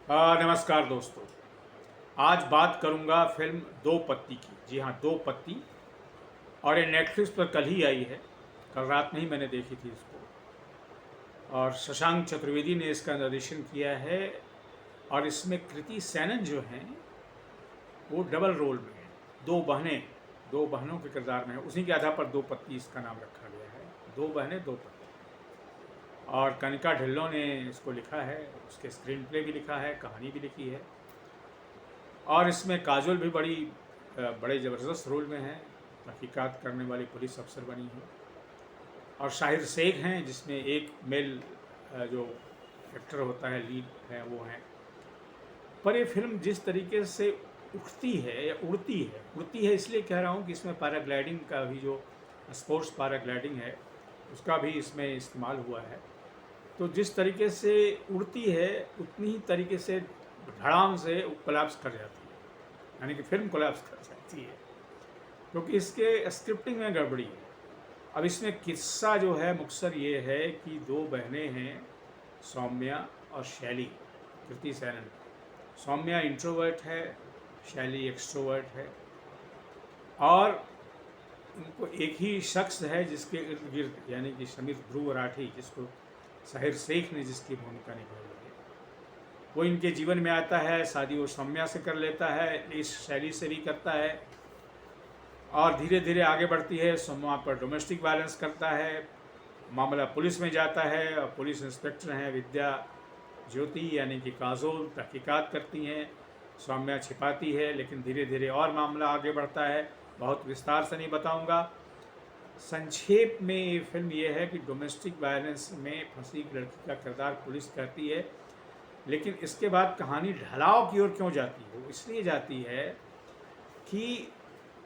नमस्कार दोस्तों। आज बात करूंगा फिल्म दो पत्ती की। जी हाँ, दो पत्ती। और ये नेटफ्लिक्स पर कल ही आई है। कल रात में ही मैंने देखी थी इसको। और शशांक चतुर्वेदी ने इसका निर्देशन किया है। और इसमें कृति सैनन जो हैं वो डबल रोल में हैं। दो बहनों के किरदार में है। उसी के आधार पर दो पत्ती इसका नाम रखा गया है। दो बहनें दो पत्ती। और कनिका ढिल्लों ने इसको लिखा है। उसके स्क्रीन प्ले भी लिखा है, कहानी भी लिखी है। और इसमें काजोल भी बड़े ज़बरदस्त रोल में है। तहकीकात करने वाली पुलिस अफसर बनी है। और शाहिर शेख हैं, जिसमें एक मेल जो एक्टर होता है, लीड है, वो हैं। पर ये फिल्म जिस तरीके से उठती है या उड़ती है इसलिए कह रहा हूँ कि इसमें पैराग्लाइडिंग का भी जो स्पोर्ट्स पैराग्लाइडिंग है उसका भी इसमें इस्तेमाल हुआ है। तो जिस तरीके से उड़ती है उतनी ही तरीके से धड़ाम से कोलैप्स कर जाती है। यानी कि फिल्म कोलैप्स कर जाती है क्योंकि इसके स्क्रिप्टिंग में गड़बड़ी है। अब इसमें किस्सा जो है मुख्तसर ये है कि दो बहनें हैं, सौम्या और शैली। कृति सैनन। सौम्या इंट्रोवर्ट है, शैली एक्सट्रोवर्ट है। और इनको एक ही शख्स है जिसके इर्द गिर्द, यानी कि समीर ध्रुव राठी, जिसको साहिर शेख ने जिसकी भूमिका निभाई है, वो इनके जीवन में आता है। शादी वो सौम्या से कर लेता है, इस शैली से भी करता है। और धीरे धीरे आगे बढ़ती है। सोमा पर डोमेस्टिक वायलेंस करता है। मामला पुलिस में जाता है और पुलिस इंस्पेक्टर हैं विद्या ज्योति, यानी कि काजोल, तहकीकात करती हैं। सौम्या छिपाती है, लेकिन धीरे धीरे और मामला आगे बढ़ता है। बहुत विस्तार से नहीं बताऊंगा। संक्षेप में ये फिल्म ये है कि डोमेस्टिक वायलेंस में फंसी एक लड़की का किरदार पुलिस करती है, लेकिन इसके बाद कहानी ढलाव की ओर क्यों जाती है? वो इसलिए जाती है कि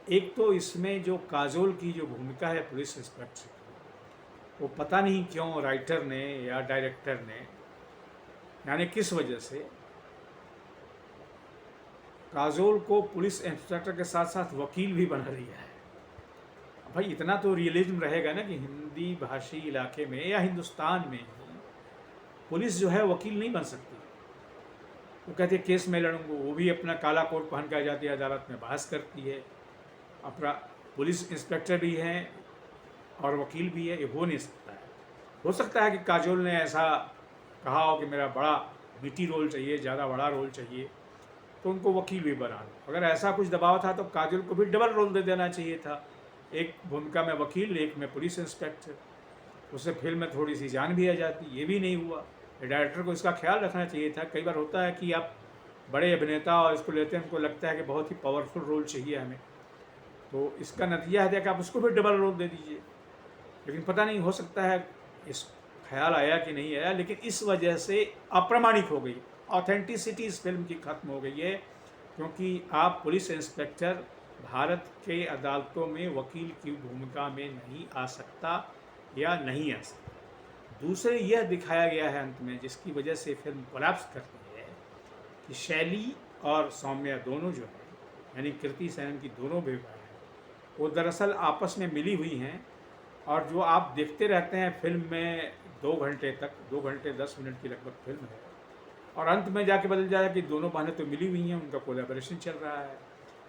एक तो इसमें जो काजोल की जो भूमिका है पुलिस इंस्पेक्टर की, वो पता नहीं क्यों राइटर ने या डायरेक्टर ने, यानी किस वजह से काजोल को पुलिस इंस्पेक्टर के साथ साथ वकील भी बना दिया है। भाई इतना तो रियलिज्म रहेगा ना कि हिंदी भाषी इलाके में या हिंदुस्तान में पुलिस जो है वकील नहीं बन सकती। वो कहते हैं केस में लड़ूंगा, वो भी अपना काला कोट पहन कर जाती है, अदालत में बहस करती है। अपना पुलिस इंस्पेक्टर भी हैं और वकील भी है, ये हो नहीं सकता है। हो सकता है कि काजोल ने ऐसा कहा हो कि मेरा बड़ा मीटी रोल चाहिए, ज़्यादा बड़ा रोल चाहिए, तो उनको वकील भी बना लो। अगर ऐसा कुछ दबाव था तो काजोल को भी डबल रोल दे देना चाहिए था। एक भूमिका में वकील, एक में पुलिस इंस्पेक्टर। उससे फिल्म में थोड़ी सी जान भी आ जाती। ये भी नहीं हुआ। डायरेक्टर को इसका ख्याल रखना चाहिए था। कई बार होता है कि आप बड़े अभिनेता और इसको लेते हैं, उनको लगता है कि बहुत ही पावरफुल रोल चाहिए हमें, तो इसका नतीजा है कि आप उसको भी डबल रोल दे दीजिए। लेकिन पता नहीं, हो सकता है इस ख्याल आया कि नहीं आया, लेकिन इस वजह से अप्रामाणिक हो गई। ऑथेंटिसिटी इस फिल्म की खत्म हो गई है, क्योंकि आप पुलिस इंस्पेक्टर भारत के अदालतों में वकील की भूमिका में नहीं आ सकता या नहीं आ सकता। दूसरे यह दिखाया गया है अंत में, जिसकी वजह से फिल्म कोलैप्स करती है, कि शैली और सौम्या दोनों जो है, यानी कृति सेनन की दोनों बेवाएँ हैं, वो दरअसल आपस में मिली हुई हैं। और जो आप देखते रहते हैं फिल्म में 2 घंटे तक, 2 घंटे 10 मिनट की लगभग फिल्म है, और अंत में जाके बदल जाए कि दोनों बहनें तो मिली हुई हैं, उनका कोलैबोरेशन चल रहा है।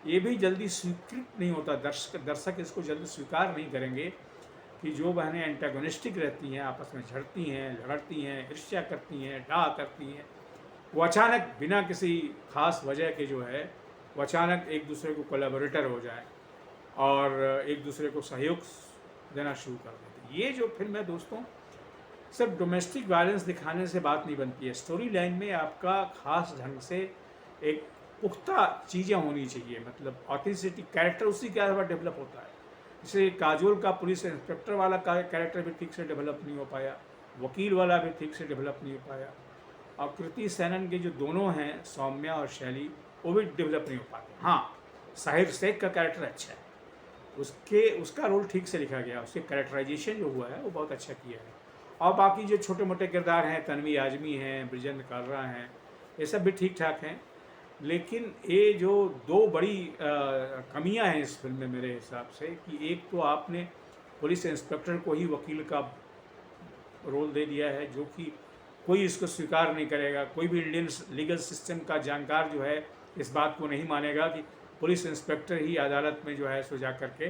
ये भी जल्दी स्वीकृत नहीं होता। दर्शक इसको जल्दी स्वीकार नहीं करेंगे कि जो बहनें एंटागोनिस्टिक रहती हैं, आपस में झड़ती हैं, झगड़ती हैं, ईर्ष्या करती हैं, डाह करती हैं, वो अचानक बिना किसी खास वजह के जो है, वो अचानक एक दूसरे को कोलैबोरेटर हो जाए और एक दूसरे को सहयोग देना शुरू कर देते हैं। ये जो फिल्म है दोस्तों, सिर्फ डोमेस्टिक वायलेंस दिखाने से बात नहीं बनती है। स्टोरी लाइन में आपका खास ढंग से एक पुख्ता चीज़ें होनी चाहिए, मतलब ऑथेंटिसिटी। कैरेक्टर उसी के आधार पर डेवलप होता है। इसलिए काजोल का पुलिस इंस्पेक्टर वाला कैरेक्टर भी ठीक से डेवलप नहीं हो पाया, वकील वाला भी ठीक से डेवलप नहीं हो पाया। और कृति सेनन के जो दोनों हैं, सौम्या और शैली, वो भी डेवलप नहीं हो पाते। हाँ, साहिर शेख का कैरेक्टर अच्छा है, उसका रोल ठीक से लिखा गया, उसके कैरेक्टराइजेशन जो हुआ है वो बहुत अच्छा किया है। और बाकी जो छोटे मोटे किरदार हैं, तन्वी आजमी हैं, ब्रिजेंद्र कालरा हैं, ये सब भी ठीक ठाक हैं। लेकिन ये जो दो बड़ी कमियां हैं इस फिल्म में मेरे हिसाब से, कि एक तो आपने पुलिस इंस्पेक्टर को ही वकील का रोल दे दिया है, जो कि कोई इसको स्वीकार नहीं करेगा। कोई भी इंडियन लीगल सिस्टम का जानकार जो है इस बात को नहीं मानेगा कि पुलिस इंस्पेक्टर ही अदालत में जो है सो जा करके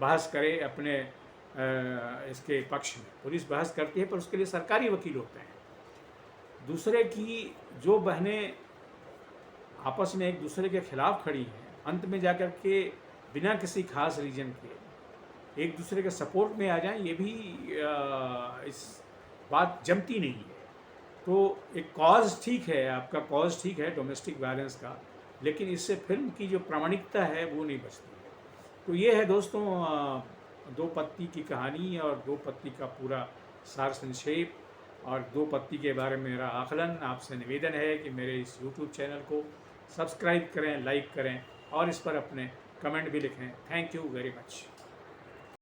बहस करे अपने इसके पक्ष में। पुलिस बहस करती है पर उसके लिए सरकारी वकील होते हैं। दूसरे की जो बहनें आपस में एक दूसरे के खिलाफ खड़ी हैं, अंत में जाकर के बिना किसी खास रीजन के एक दूसरे के सपोर्ट में आ जाएं, ये भी इस बात जमती नहीं है। तो एक कॉज ठीक है, आपका कॉज ठीक है डोमेस्टिक वायलेंस का, लेकिन इससे फिल्म की जो प्रामाणिकता है वो नहीं बचती है। तो ये है दोस्तों दो पत्ती की कहानी और दो पत्ती का पूरा सार संक्षेप और दो पत्ती के बारे में मेरा आकलन। आपसे निवेदन है कि मेरे इस यूट्यूब चैनल को सब्सक्राइब करें, लाइक करें और इस पर अपने कमेंट भी लिखें। Thank you very much.